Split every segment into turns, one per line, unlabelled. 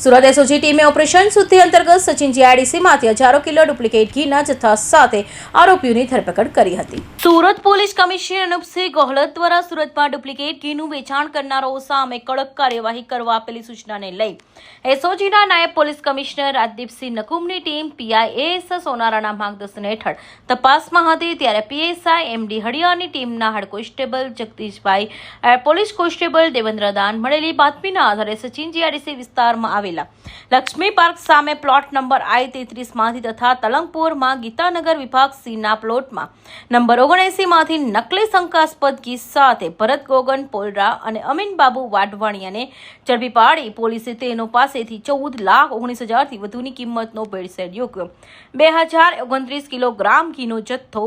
Surat SOG ટીમે operation શુદ્ધિ અંતર્ગત સચિન જીઆઈડીસીમાંથી હજારો કિલો ડુપ્લિકેટ ઘીના જથ્થા સાથે આરોપીઓની ધરપકડ કરી હતી। સુરત પોલીસ કમિશનર અનુપસિંહ ગોહલત દ્વારા સુરતમાં ડુપ્લિકેટ ઘીનું વેચાણ કરનારાઓ સામે કડક કાર્યવાહી કરવા આપેલી સૂચનાને લઈ એસઓજીના નાયબ પોલીસ કમિશનર રાજદીપસિંહ નકુમની ટીમ પીઆઈએએસ સોનારાના માર્ગદર્શન હેઠળ તપાસમાં હતી। ત્યારે પીએસઆઈ એમડી હળિયાની ટીમના હેડ કોન્સ્ટેબલ જગદીશભાઈ, પોલીસ કોન્સ્ટેબલ દેવેન્દ્ર દાન મળેલી બાતમીના આધારે સચિન જીઆઈડીસી વિસ્તારમાં આવેલા લક્ષ્મી પાર્ક સામે પ્લોટ નંબર I-33 માંથી તથા તલંગપુરમાં ગીતાનગર વિભાગ સી ના પ્લોટમાં નંબર 79 માંથી નકલી શંકાસ્પદ ઘી સાથે ભરત ગોગન પોલરા અને અમીન બાબુ વાઢવાણીયાને ઝડપી પાડી પોલીસે તેનો પાસેથી 14,19,000 થી વધુની કિંમતનો ભેળસેળ યુક્ત 2029 કિલોગ્રામ ઘીનો જથ્થો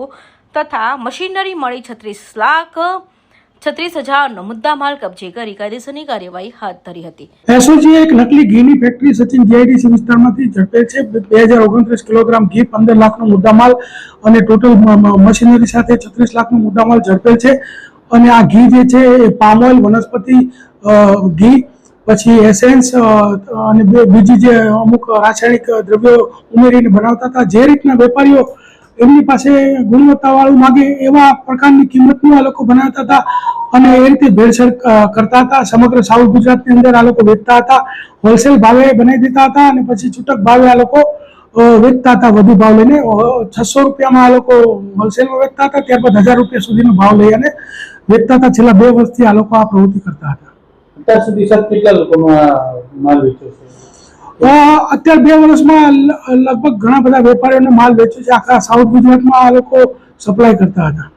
તથા મશીનરી મળી 36,36,000નો મુદ્દામાલ કબજે કરી કાયદેસરની કાર્યવાહી હાથ ધરી હતી।
એસઓજી એક નકલી ઘીની ફેક્ટરી સચિન જીઆઈડીસી વિસ્તારમાંથી ઝડપેલ છે। 2029 કિલોગ્રામ ઘી, 15 લાખનો મુદ્દામાલ અને ટોટલ મશીનરી સાથે 36 લાખનો મુદ્દામાલ ઝડપેલ છે। અને આ ઘી જે છે એ પામ ઓઇલ, વનસ્પતિ ઘી, પછી એસેન્સ અને બીજી જે અમુક રાસાયણિક દ્રવ્યો ઉમેરીને બનાવતા હતા। જે રીતના વેપારીઓ એમની પાસે ગુણવત્તાવાળું માગે એવા પ્રકારની કિંમતનું આ લોકો બનાવતા હતા અને એ રીતે ભેળસેળ કરતા હતા। સમગ્ર સાઉથ ગુજરાતની અંદર આ લોકો વેચતા હતા। હોલસેલ ભાવે બનાવી દેતા હતા અને પછી છૂટક ભાવે આ લોકો વેચતા હતા। વધુ ભાવ લઈને 600 રૂપિયામાં આ લોકો હોલસેલમાં વેચતા હતા, ત્યારબાદ 1000 રૂપિયા સુધીનો ભાવ લઈ અને વેચતા હતા। છેલ્લા 2 વર્ષથી આ લોકો આ પ્રવૃત્તિ કરતા હતા।
અત્યાર સુધી સર કેટલા લોકોનો માલ વેચ્યો છે?
અત્યારે 2 વર્ષમાં લગભગ ઘણા બધા વેપારીઓને માલ વેચ્યો છે। આખા સાઉથ ગુજરાતમાં આ લોકો સપ્લાય કરતા હતા।